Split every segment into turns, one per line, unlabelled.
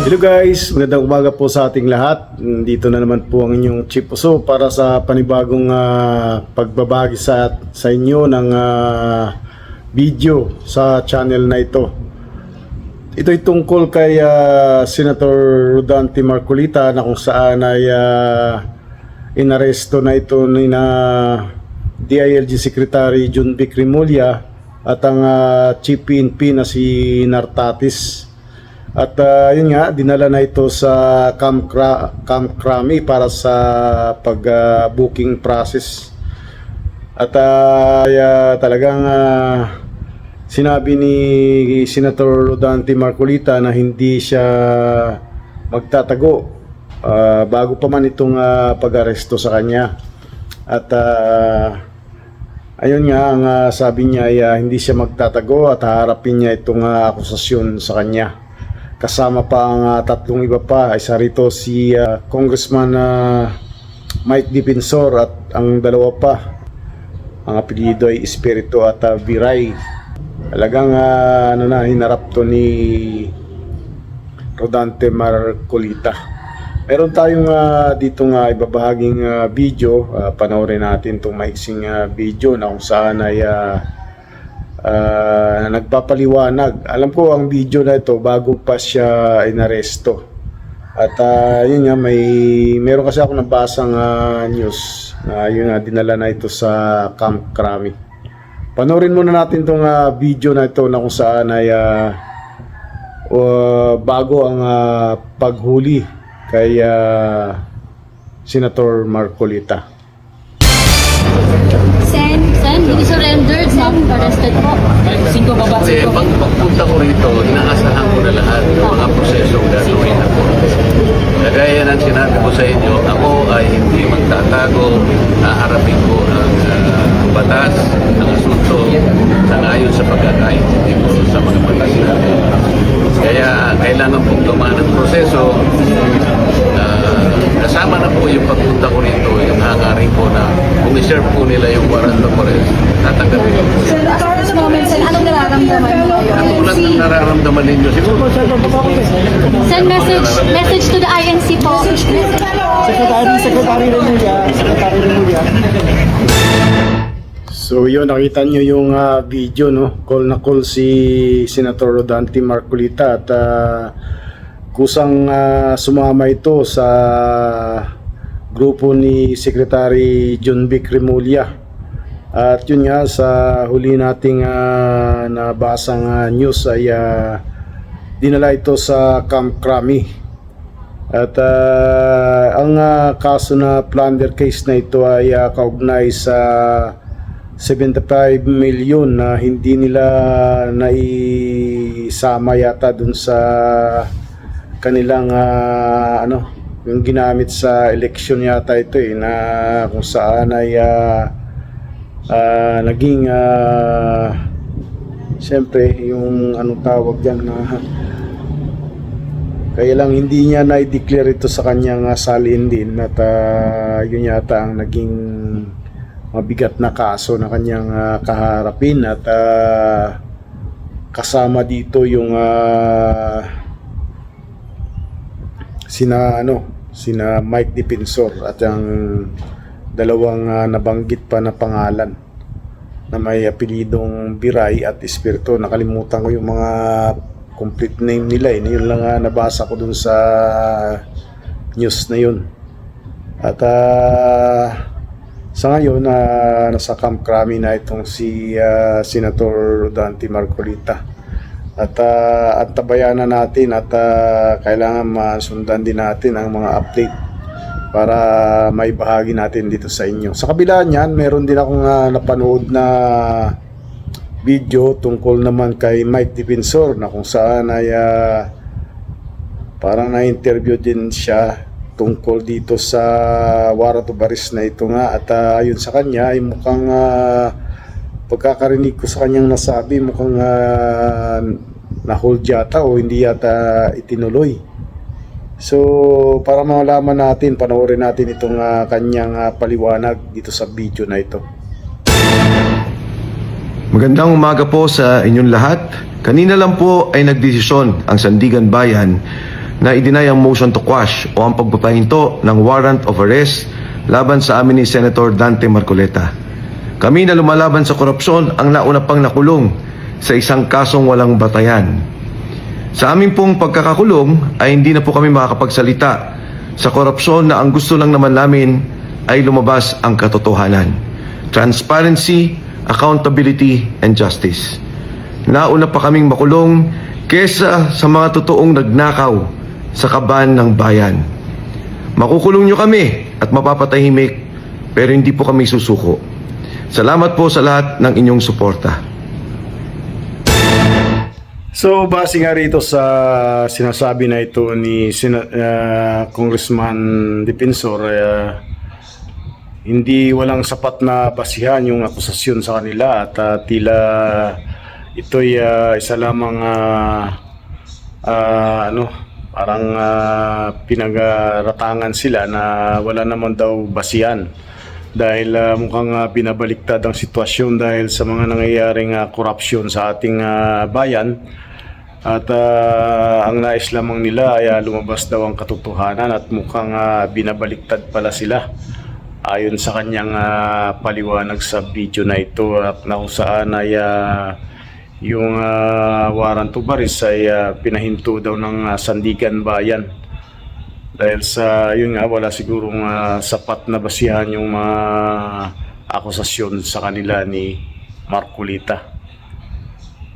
Hello guys, magandang umaga po sa ating lahat. Dito na naman po ang inyong Chief Uso para sa panibagong pagbabagi sa inyo ng video sa channel na ito. Ito ay tungkol kay Senator Rodante Marcolita na kung saan ay inaresto na ito ni DILG Secretary John Vic Remulla at ang Chief PNP na si Nartatis. At yun nga, dinala na ito sa Camp Crame para sa pag-booking process. At talagang sinabi ni Senator Rodante Marcolita na hindi siya magtatago bago pa man itong pag-aresto sa kanya. At ayun nga, ang sabi niya ay hindi siya magtatago at haharapin niya itong akusasyon sa kanya. Kasama pa ang tatlong iba pa, isa rito si Congressman Mike Dipensor at ang dalawa pa, ang apelyido ay Espiritu at Viray. Talagang hinarap to ni Rodante Marcolita. Meron tayong dito ibabahaging video, panoorin natin itong maiksing video na kung saan ay nagpapaliwanag. Alam ko ang video na ito bago pa siya inaresto. At yun nga, meron kasi ako nabasang news na yun dinala na ito sa Camp Crame. Panoorin muna natin itong video na ito na kung saan ay bago ang paghuli kay Senator Marcolita.
Sen, hindi surrendered, Sen, arrested po.
Kasi pagpunta ko rito, inaasahan ko na lahat ng mga prosesong gagawin ako. Kagaya ng sinabi ko sa inyo, ako ay hindi magtatago, haharapin ko ang batas, ang asunto, sangayon sa pagkakaintindi ko sa mga batas natin. Kaya kailangan pong dumaan ng proseso. Kasama na po yung pagpunta ko rito, yung hangarin ko na kung i-serve po nila yung warrant of arrest, tatanggapin ko po.
Sir, at this moment, Sen, anong nararamdaman mo ngayon?
Katulad ng nararamdaman ninyo, siguro.
Sen, message to the INC po.
Secretary Remulla.
So yun, nakita nyo yung video, no? Call na call si Senator Rodante Marcolita at kusang sumama ito sa grupo ni Secretary John Vic Remulla. At yun nga, sa huli nating nabasang news ay dinala ito sa Camp Crame. At ang kaso na plunder case na ito ay kaugnay sa 75 million na hindi nila naisama yata dun sa kanilang yung ginamit sa election yata ito na kung saan ay naging siyempre yung anong tawag dyan kaya lang hindi niya na-declare ito sa kanyang salin din at yun yata ang naging mabigat na kaso na kanyang kaharapin at kasama dito yung sina Mike Dipensor at ang dalawang nabanggit pa na pangalan na may apelidong Viray at Espiritu. Nakalimutan ko yung mga complete name nila yun lang nabasa ko dun sa news na yun. At sa ngayon nasa Camp Crame na itong si Senator Rodante Marcolita. At antabayan na natin at kailangan masundan din natin ang mga update para maibahagi natin dito sa inyo. Sa kabila niyan, meron din akong napanood na video tungkol naman kay Mike Dipensor na kung saan ay parang na-interview din siya tungkol dito sa warrant of arrest na ito nga. At ayun sa kanya ay mukhang pagkakarinig ko sa kanyang nasabi, mukhang na-hold yata o hindi yata itinuloy. So para malaman natin, panoorin natin itong kanyang paliwanag dito sa video na ito.
Magandang umaga po sa inyong lahat. Kanina lang po ay nagdesisyon ang Sandigan Bayan na i-deny ang motion to quash o ang pagpapahinto ng warrant of arrest laban sa amin ni Senator Dante Marcoleta. Kami na lumalaban sa korupsyon ang nauna pang nakulong sa isang kasong walang batayan. Sa aming pong pagkakakulong ay hindi na po kami makakapagsalita sa korupsyon na ang gusto lang naman namin ay lumabas ang katotohanan. Transparency, accountability, and justice. Nauna pa kaming makulong kesa sa mga totoong nagnakaw sa kaban ng bayan. Makukulong nyo kami at mapapatahimik pero hindi po kami susuko. Salamat po sa lahat ng inyong suporta.
So, base nga rito sa sinasabi na ito ni Congressman Defensor, hindi walang sapat na basihan yung akusasyon sa kanila at tila ito'y isa lamang parang pinag-ratangan sila na wala naman daw basihan dahil mukhang binabaliktad ang sitwasyon dahil sa mga nangyayaring korupsyon sa ating bayan. At ang nais lamang nila ay lumabas daw ang katotohanan at mukhang binabaliktad pala sila ayon sa kanyang paliwanag sa video na ito at na kung saan ay yung warrant of arrest ay pinahinto daw ng Sandigan Bayan dahil sa yun nga wala sigurong sapat na basihan yung mga akusasyon sa kanila ni Marcoleta.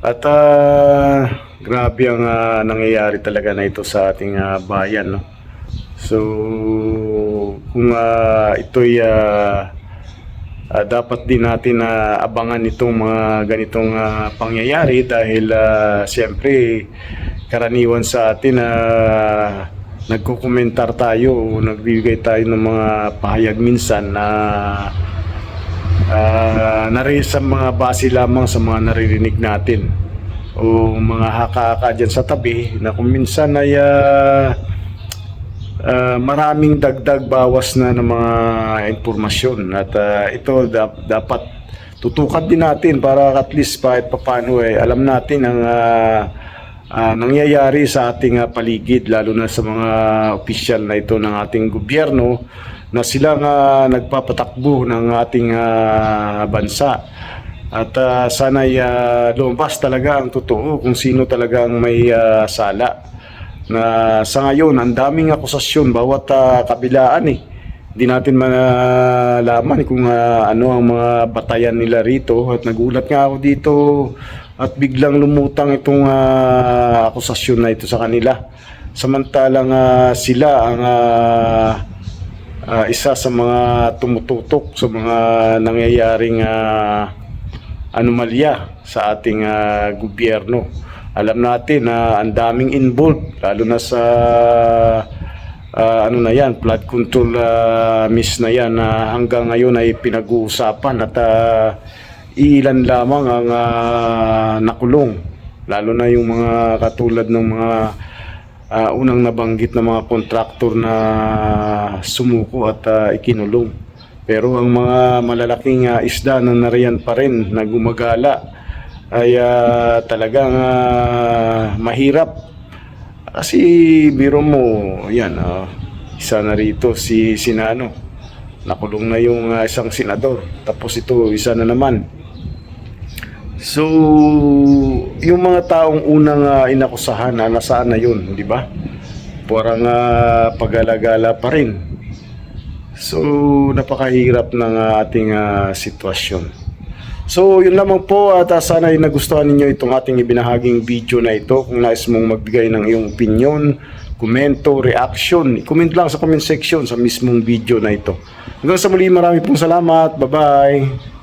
At grabe ang nangyayari talaga na ito sa ating bayan, no? So kung ito'y dapat din natin abangan itong mga ganitong pangyayari dahil siyempre karaniwan sa atin nagkukomentar tayo, nagbibigay tayo ng mga pahayag minsan na sa mga base lamang sa mga naririnig natin o mga haka-haka dyan sa tabi na kung minsan ay maraming dagdag bawas na ng mga impormasyon at ito dapat tutukan din natin para at least kahit paano alam natin ang nangyayari sa ating paligid lalo na sa mga opisyal na ito ng ating gobyerno na sila nagpapatakbo ng ating bansa at sana'y lumabas talaga ang totoo kung sino talaga ang may sala. Na sa ngayon ang daming akusasyon bawat kabilaan hindi natin malaman kung ano ang mga batayan nila rito at nagulat nga ako dito at biglang lumutang itong akusasyon na ito sa kanila samantalang sila ang isa sa mga tumututok sa mga nangyayaring anomalya sa ating gobyerno. Alam natin na ang daming involved lalo na sa flood control miss na yan na hanggang ngayon ay pinag-uusapan at ilan lamang ang nakulong lalo na yung mga katulad ng mga unang nabanggit na mga kontraktor na sumuko at ikinulong. Pero ang mga malalaking isda na nariyan pa rin na gumagala ay talagang mahirap kasi biro mo yan isa na rito si Sinano nakulong na yung isang senador tapos ito isa na naman. So yung mga taong unang inakusahan nasaan na yun, di ba? Parang pag-alagala pa rin. So napakahirap ng ating sitwasyon. So yun lamang po at sana ay nagustuhan ninyo itong ating ibinahaging video na ito. Kung nais mong magbigay ng iyong opinion, komento, reaction, comment lang sa comment section sa mismong video na ito. Hanggang sa muli, marami pong salamat. Bye-bye.